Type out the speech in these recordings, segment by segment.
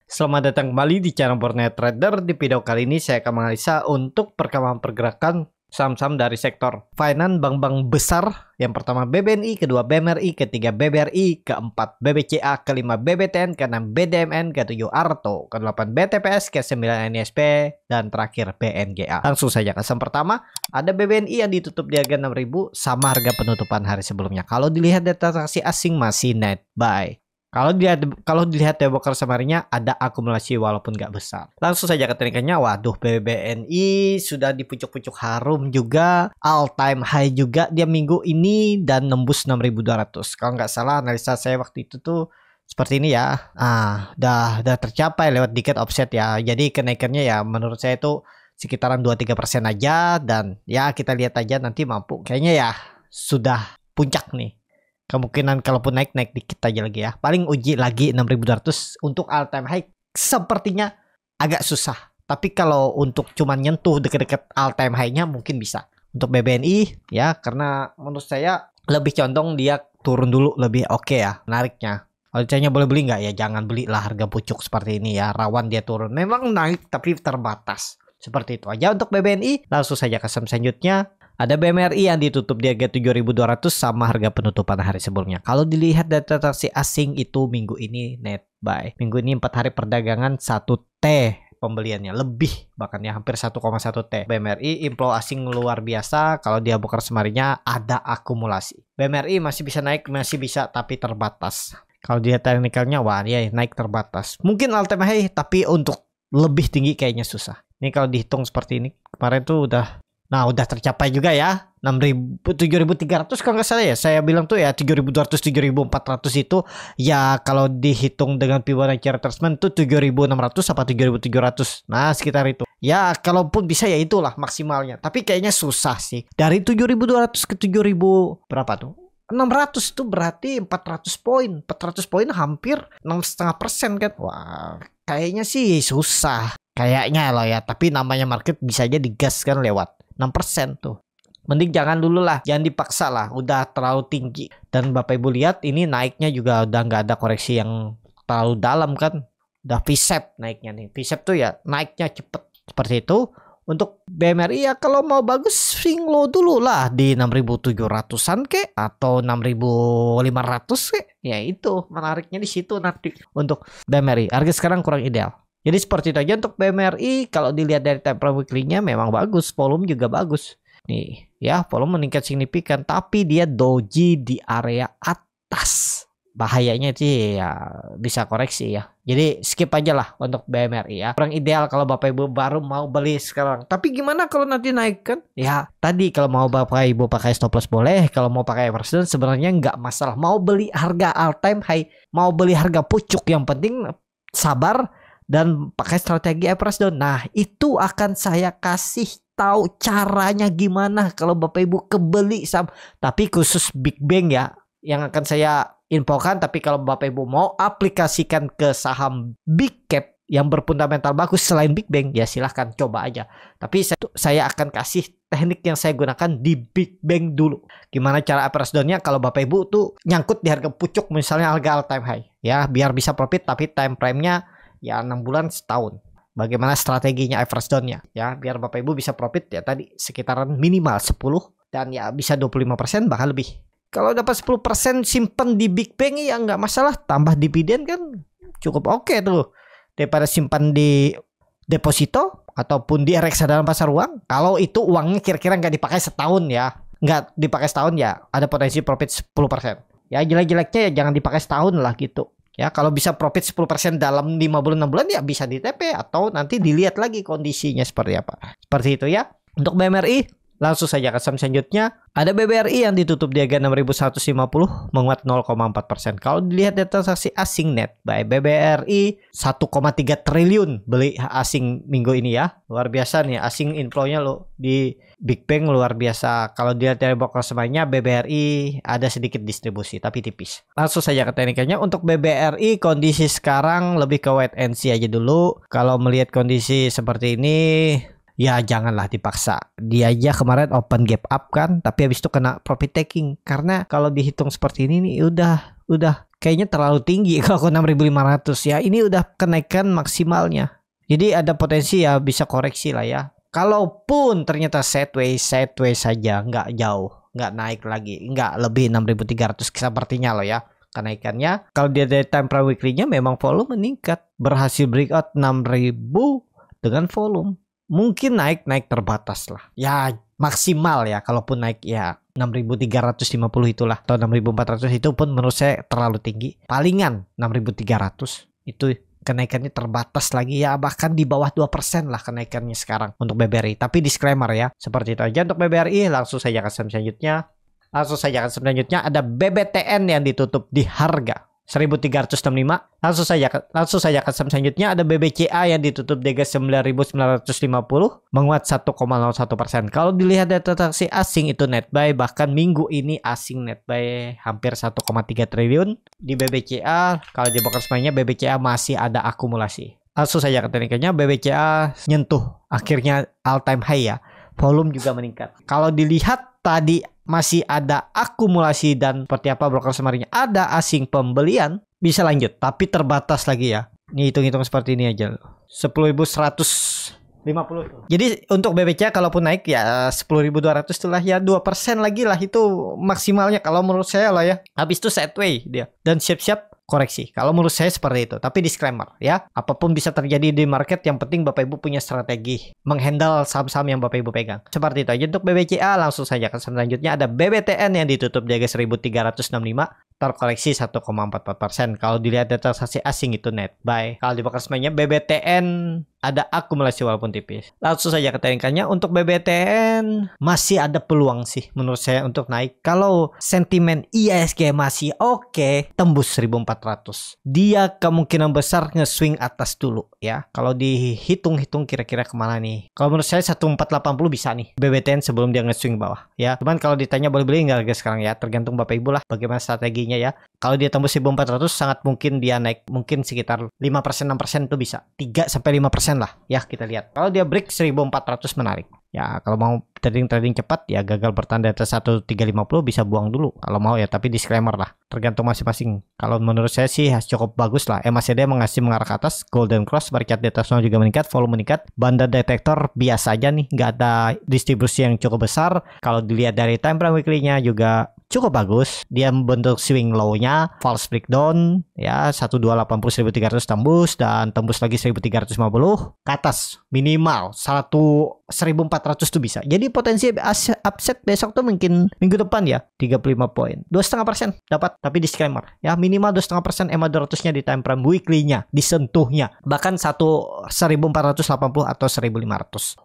Selamat datang kembali di channel Borneo Trader. Di video kali ini saya akan menganalisa untuk perkembangan pergerakan saham-saham dari sektor finance bank-bank besar. Yang pertama BBNI, kedua BMRI, ketiga BBRI, keempat BBCA, kelima BBTN, keenam BDMN, ketujuh Arto, kedelapan BTPS, kesembilan NISP, dan terakhir BNGA. Langsung saja ke saham pertama. Ada BBNI yang ditutup di harga 6.000 sama harga penutupan hari sebelumnya. Kalau dilihat data transaksi asing masih net buy. Kalau dilihat broker samarinya ada akumulasi walaupun nggak besar. Langsung saja ke teknikannya. Waduh, BBNI sudah di pucuk-pucuk harum juga, all time high juga dia minggu ini dan nembus 6.200. Kalau nggak salah analisa saya waktu itu tuh seperti ini ya. Udah tercapai lewat dikit offset ya. Jadi kenaikannya ya menurut saya itu sekitaran 2-3% aja, dan ya kita lihat aja nanti mampu. Kayaknya ya sudah puncak nih. Kemungkinan kalaupun naik dikit aja lagi ya. Paling uji lagi 6.200 untuk all time high sepertinya agak susah. Tapi kalau untuk cuman nyentuh deket-deket all time high-nya mungkin bisa. Untuk BBNI ya, karena menurut saya lebih condong dia turun dulu lebih oke ya nariknya. Kalau ditanya boleh beli nggak ya, jangan belilah harga pucuk seperti ini ya. Rawan dia turun. Memang naik tapi terbatas. Seperti itu aja untuk BBNI. Langsung saja ke saham selanjutnya. Ada BMRI yang ditutup di harga 7.200 sama harga penutupan hari sebelumnya. Kalau dilihat data transaksi asing itu minggu ini net buy. Minggu ini 4 hari perdagangan 1 T pembeliannya, lebih bahkan ya hampir 1,1 T. BMRI inflow asing luar biasa. Kalau dia broker semarinya ada akumulasi. BMRI masih bisa naik, masih bisa tapi terbatas. Kalau dilihat teknikalnya wah ya naik terbatas. Mungkin all time high tapi untuk lebih tinggi kayaknya susah. Ini kalau dihitung seperti ini kemarin tuh udah tercapai juga ya. 7.300 kalau nggak salah ya. Saya bilang tuh ya 7.200, 7.400 itu ya kalau dihitung dengan Fibonacci retracement tuh 7.600 apa 7.700. Nah, sekitar itu. Ya, kalaupun bisa ya itulah maksimalnya. Tapi kayaknya susah sih. Dari 7.200 ke 7.000 berapa tuh? 600 itu berarti 400 poin. 400 poin hampir 6,5% kan. Wah, kayaknya sih susah. Kayaknya loh ya. Tapi namanya market bisa aja digas kan lewat 6% tuh. Mending jangan dulu lah, jangan dipaksa lah, udah terlalu tinggi. Dan Bapak Ibu lihat ini naiknya juga udah nggak ada koreksi yang terlalu dalam kan. Udah V-shape naiknya nih. V-shape tuh ya naiknya cepet. Seperti itu. Untuk BMRI ya kalau mau bagus swing low dulu lah di 6.700-an kek atau 6.500 kek. Ya itu menariknya di situ nanti untuk BMRI. Harga sekarang kurang ideal. Jadi seperti itu aja untuk BMRI. Kalau dilihat dari time frame weekly-nya memang bagus, volume juga bagus. Nih, ya volume meningkat signifikan, tapi dia doji di area atas. Bahayanya sih ya bisa koreksi ya. Jadi skip aja lah untuk BMRI ya. Kurang ideal kalau Bapak Ibu baru mau beli sekarang. Tapi gimana kalau nanti naik kan? Ya tadi kalau mau Bapak Ibu pakai stop loss boleh. Kalau mau pakai everstone sebenarnya nggak masalah. Mau beli harga all time high, mau beli harga pucuk, yang penting sabar dan pakai strategi average down. Nah, itu akan saya kasih tahu caranya gimana kalau Bapak Ibu kebeli saham. Tapi khusus Big Bang ya, yang akan saya infokan. Tapi kalau Bapak Ibu mau aplikasikan ke saham Big Cap yang berfundamental bagus selain Big Bang, ya silahkan coba aja. Tapi saya akan kasih teknik yang saya gunakan di Big Bang dulu. Gimana cara average down-nya kalau Bapak Ibu tuh nyangkut di harga pucuk, misalnya harga all time high. Ya, biar bisa profit tapi time frame-nya ya 6 bulan setahun. Bagaimana strateginya average down-nya ya biar Bapak Ibu bisa profit ya tadi sekitaran minimal 10 dan ya bisa 25% bahkan lebih. Kalau dapat 10% simpan di Big Bang ya nggak masalah, tambah dividen kan cukup oke tuh daripada simpan di deposito ataupun di reksadana pasar uang. Kalau itu uangnya kira-kira nggak dipakai setahun ya, nggak dipakai setahun ya ada potensi profit 10%. Ya jelek-jeleknya ya jangan dipakai setahun lah gitu. Ya kalau bisa profit 10% dalam 5 bulan 6 bulan ya bisa di TP atau nanti dilihat lagi kondisinya seperti apa. Seperti itu ya. Untuk BMRI langsung saja ke saham selanjutnya. Ada BBRI yang ditutup di harga 6.150 menguat 0,4%. Kalau dilihat data transaksi asing net by BBRI 1,3 triliun beli asing minggu ini ya. Luar biasa nih asing inflow-nya lo di Big Bang luar biasa. Kalau dilihat dari broker semuanya BBRI ada sedikit distribusi tapi tipis. Langsung saja ke teknikalnya. Untuk BBRI kondisi sekarang lebih ke wait and see aja dulu. Kalau melihat kondisi seperti ini ya janganlah dipaksa. Dia aja kemarin open gap up kan, tapi habis itu kena profit taking. Karena kalau dihitung seperti ini nih udah udah kayaknya terlalu tinggi kalau 6.500 ya. Ini udah kenaikan maksimalnya. Jadi ada potensi ya bisa koreksi lah ya. Kalaupun ternyata sideways saja, nggak jauh, nggak naik lagi, nggak lebih 6.300 sepertinya loh ya kenaikannya. Kalau dia dari time frame weekly-nya memang volume meningkat, berhasil breakout 6.000 dengan volume. Mungkin naik terbatas lah. Ya maksimal ya, kalaupun naik ya 6.350 itulah atau 6.400 itu pun menurut saya terlalu tinggi. Palingan 6.300 itu kenaikannya terbatas lagi ya, bahkan di bawah 2% lah kenaikannya sekarang untuk BBRI. Tapi disclaimer ya, seperti itu aja untuk BBRI. Langsung saja ke saham selanjutnya. Ada BBTN yang ditutup di harga 1.365. Langsung saja ke saham selanjutnya. Ada BBCA yang ditutup di harga 9.950, menguat 1,01%. Kalau dilihat data transaksi asing itu net buy, bahkan minggu ini asing net buy hampir 1,3 triliun di BBCA. Kalau di broker semuanya BBCA masih ada akumulasi. Langsung saja ke tekniknya, BBCA nyentuh akhirnya all time high ya. Volume juga meningkat. Kalau dilihat tadi masih ada akumulasi dan seperti apa broker semarinnya ada asing pembelian, bisa lanjut tapi terbatas lagi ya. Ini hitung-hitung seperti ini aja, 10.150. Jadi untuk BBCA kalaupun naik ya 10.200 itulah ya, 2% lagi lah itu maksimalnya kalau menurut saya lah ya. Habis itu sideways dia dan siap-siap koreksi. Kalau menurut saya seperti itu. Tapi disclaimer ya, apapun bisa terjadi di market, yang penting Bapak Ibu punya strategi menghandle saham-saham yang Bapak Ibu pegang. Seperti itu aja untuk BBCA. Langsung saja ke saham selanjutnya, ada BBTN yang ditutup di harga 1.365, terkoreksi 1,44%. Kalau dilihat data transaksi asing itu net buy. Kalau di broker semuanya BBTN ada akumulasi walaupun tipis. Langsung saja ke teknikannya, untuk BBTN masih ada peluang sih menurut saya untuk naik. Kalau sentimen IISG masih oke, tembus 1.400. Dia kemungkinan besar nge-swing atas dulu ya. Kalau dihitung-hitung kira-kira kemana nih? Kalau menurut saya 1.480 bisa nih BBTN sebelum dia nge-swing bawah ya. Cuman kalau ditanya boleh beli nggak guys sekarang ya, tergantung Bapak Ibu lah bagaimana strateginya ya. Kalau dia tembus 1.400 sangat mungkin dia naik mungkin sekitar 5% 6% itu bisa. 3-5% lah ya, kita lihat. Kalau dia break 1.400 menarik. Ya kalau mau trading cepat ya, gagal bertahan di atas 1.350 bisa buang dulu kalau mau ya, tapi disclaimer lah, tergantung masing-masing. Kalau menurut saya sih cukup bagus lah. MACD mengasih mengarah ke atas, golden cross, barikat di atasnya juga meningkat, volume meningkat. Banda detektor biasa aja nih, nggak ada distribusi yang cukup besar. Kalau dilihat dari time frame weekly-nya juga cukup bagus. Dia membentuk swing low-nya, false breakdown ya, 1280 1.300 tembus dan tembus lagi 1.350 ke atas, minimal 1.400 tuh bisa. Jadi potensi upset besok tuh mungkin minggu depan ya 35 poin, 2,5% dapat. Tapi disclaimer ya, minimal 2,5% EMA 200-nya di time frame weekly-nya disentuhnya, bahkan 1.480 atau 1.500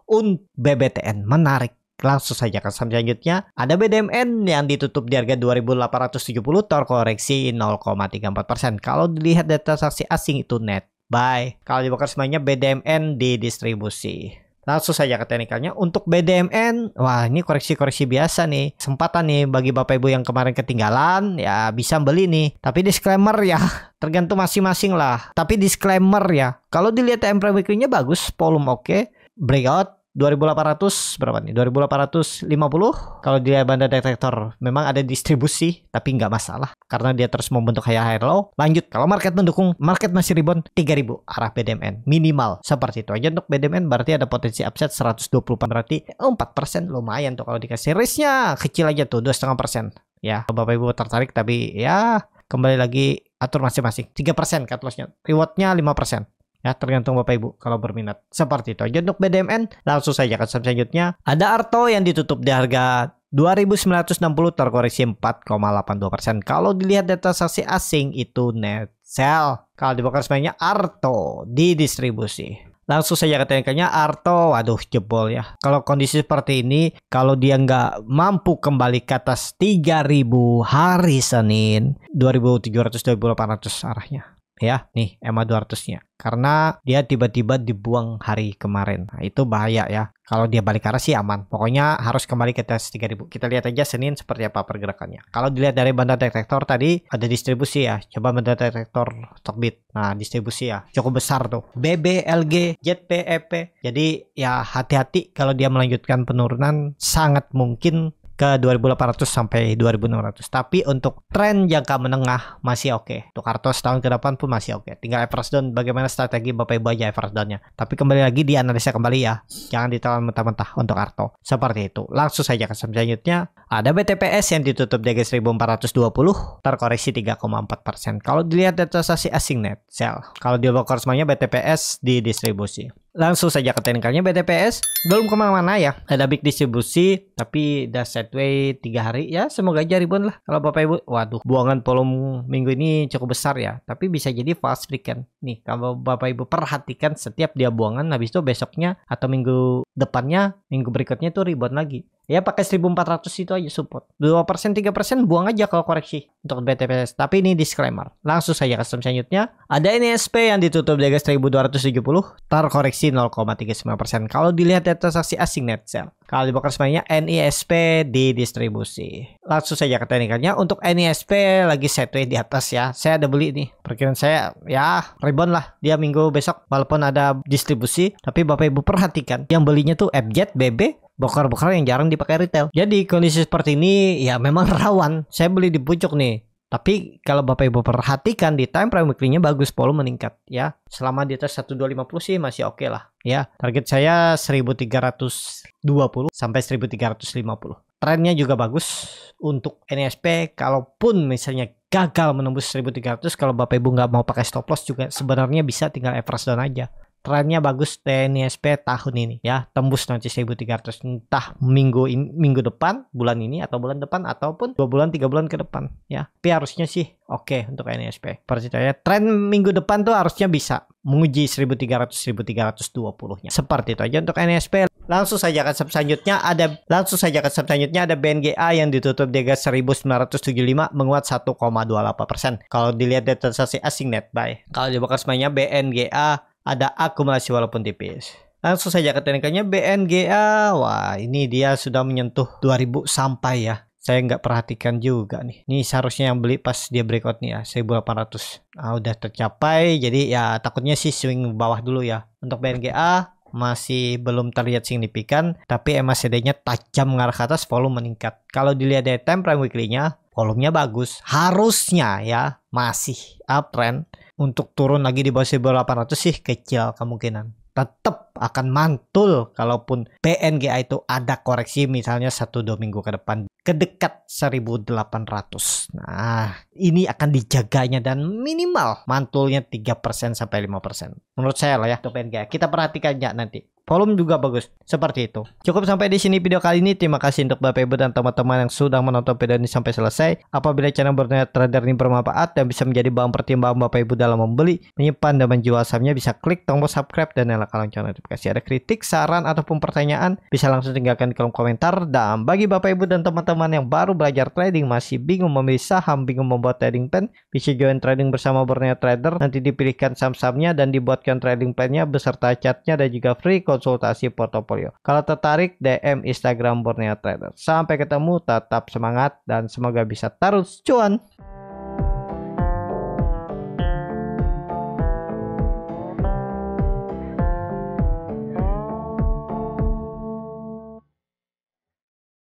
BBTN menarik. Langsung saja ke saham selanjutnya, ada BDMN yang ditutup di harga 2.870, terkoreksi 0,34%. Kalau dilihat data transaksi asing itu net buy. Kalau di broker semuanya BDMN di distribusi. Langsung saja ke teknikalnya, untuk BDMN, wah ini koreksi-koreksi biasa nih, kesempatan nih bagi Bapak Ibu yang kemarin ketinggalan ya, bisa beli nih. Tapi disclaimer ya, tergantung masing-masing lah. Tapi disclaimer ya, kalau dilihat time frame weekly-nya bagus, volume oke, breakout 2.800 berapa nih? 2.850. Kalau dia banda detektor memang ada distribusi, tapi nggak masalah karena dia terus membentuk high low. Lanjut, kalau market mendukung, market masih rebound 3.000 arah BDMN minimal. Seperti itu aja untuk BDMN, berarti ada potensi upside 120, berarti 4% lumayan tuh kalau dikasih. Risknya kecil aja tuh, 2,5% ya. Kalau Bapak Ibu tertarik, tapi ya kembali lagi atur masing-masing. 3% cut loss-nya, reward-nya 5%. Ya, tergantung Bapak Ibu kalau berminat. Seperti itu aja untuk BDMN. Langsung saja ke saham selanjutnya. Ada Arto yang ditutup di harga 2.960, terkoreksi 4,82%. Kalau dilihat data transaksi asing itu net sell. Kalau di broker semuanya Arto di distribusi. Langsung saja ke teknikalnya, Arto, waduh jebol ya. Kalau kondisi seperti ini, kalau dia nggak mampu kembali ke atas 3.000 hari Senin, 2.700-2.800 arahnya. Ya, nih EMA 200-nya. Karena dia tiba-tiba dibuang hari kemarin. Nah, itu bahaya ya. Kalau dia balik arah sih aman. Pokoknya harus kembali ke atas 3.000. Kita lihat aja Senin seperti apa pergerakannya. Kalau dilihat dari banda detektor tadi ada distribusi ya. Coba banda detektor Stockbit. Nah, distribusi ya cukup besar tuh. BBLG, JPEP. Jadi ya hati-hati kalau dia melanjutkan penurunan, sangat mungkin ke 2.800 sampai 2.600. Tapi untuk tren jangka menengah masih oke. Untuk kartu setahun ke depan pun masih oke. Tinggal average down, bagaimana strategi Bapak Ibu aja average downnya. Tapi kembali lagi dianalisa kembali ya. Jangan ditelan mentah-mentah untuk kartu. Seperti itu. Langsung saja ke selanjutnya. Ada BTPS yang ditutup di 1420, terkoreksi 3,4%. Kalau dilihat dari transaksi asing net sell, kalau di local semuanya BTPS di distribusi. Langsung saja ke teknikalnya. BTPS belum kemana-mana ya, ada big distribusi tapi udah sideway 3 hari ya, semoga aja rebound lah kalau Bapak Ibu. Waduh, buangan volume minggu ini cukup besar ya, tapi bisa jadi false weekend nih kalau Bapak Ibu perhatikan. Setiap dia buangan habis itu besoknya atau minggu depannya, minggu berikutnya itu rebound lagi ya, pakai 1400 itu aja support. 2% 3% buang aja kalau koreksi untuk BTPS. Tapi ini disclaimer. Langsung saja ke selanjutnya. Ada NISP yang ditutup di 1270, terkoreksi 0,39%. Kalau dilihat dari transaksi asing net sell, kalau dibakar semuanya NISP di distribusi. Langsung saja ke teknikalnya. Untuk NISP lagi sideways di atas ya. Saya ada beli nih. Perkiraan saya ya rebound lah dia minggu besok walaupun ada distribusi. Tapi Bapak Ibu perhatikan yang belinya tuh FZ, BB, bokar-bokar yang jarang dipakai retail. Jadi kondisi seperti ini ya memang rawan. Saya beli di pucuk nih. Tapi kalau Bapak Ibu perhatikan di time frame weekly-nya bagus, volume meningkat ya. Selama di atas 1250 sih masih oke lah ya. Target saya 1320 sampai 1350. Trennya juga bagus untuk NISP. Kalaupun misalnya gagal menembus 1300, kalau Bapak Ibu nggak mau pakai stop loss juga sebenarnya bisa tinggal average down aja. Trennya bagus NISP tahun ini ya, tembus nanti 1300 entah minggu depan, bulan ini atau bulan depan ataupun 2 bulan 3 bulan ke depan ya. Tapi harusnya sih oke untuk NISP. Percaya tren minggu depan tuh harusnya bisa menguji 1300 1320-nya. Seperti itu aja untuk NISP. Langsung saja ke selanjutnya ada BNGA yang ditutup di 1975 menguat 1,28%. Kalau dilihat dari transaksi asing net buy. Kalau dibakar semuanya BNGA ada akumulasi walaupun tipis. Langsung saja ke teknikalnya BNGA. Wah, ini dia sudah menyentuh 2000 sampai ya. Saya nggak perhatikan juga nih. Ini seharusnya yang beli pas dia breakout nih ya, 1800. Nah, udah tercapai. Jadi ya takutnya sih swing bawah dulu ya. Untuk BNGA masih belum terlihat signifikan, tapi MACD-nya tajam mengarah ke atas, volume meningkat. Kalau dilihat dari time frame weekly-nya, volumenya bagus. Harusnya ya masih uptrend. Untuk turun lagi di bawah 1800 sih kecil kemungkinan. Tetap akan mantul kalaupun BNGA itu ada koreksi misalnya 1-2 minggu ke depan ke dekat 1800. Nah, ini akan dijaganya dan minimal mantulnya 3% sampai 5%. Menurut saya lah ya untuk BNGA. Kita perhatikan ya nanti. Volume juga bagus. Seperti itu. Cukup sampai di sini video kali ini. Terima kasih untuk Bapak Ibu dan teman-teman yang sudah menonton video ini sampai selesai. Apabila channel Berniat Trader ini bermanfaat dan bisa menjadi bahan pertimbangan Bapak Ibu dalam membeli, menyimpan dan menjual sahamnya, bisa klik tombol subscribe dan nyalakan lonceng notifikasi. Ada kritik, saran ataupun pertanyaan, bisa langsung tinggalkan di kolom komentar. Dan bagi Bapak Ibu dan teman-teman yang baru belajar trading, masih bingung memilih saham, bingung membuat trading plan, bisa join trading bersama Berniat Trader. Nanti dipilihkan saham-sahamnya dan dibuatkan trading plan-nya beserta chatnya dan juga free konsultasi portofolio. Kalau tertarik, DM Instagram Berniat Trader. Sampai ketemu, tetap semangat dan semoga bisa terus cuan.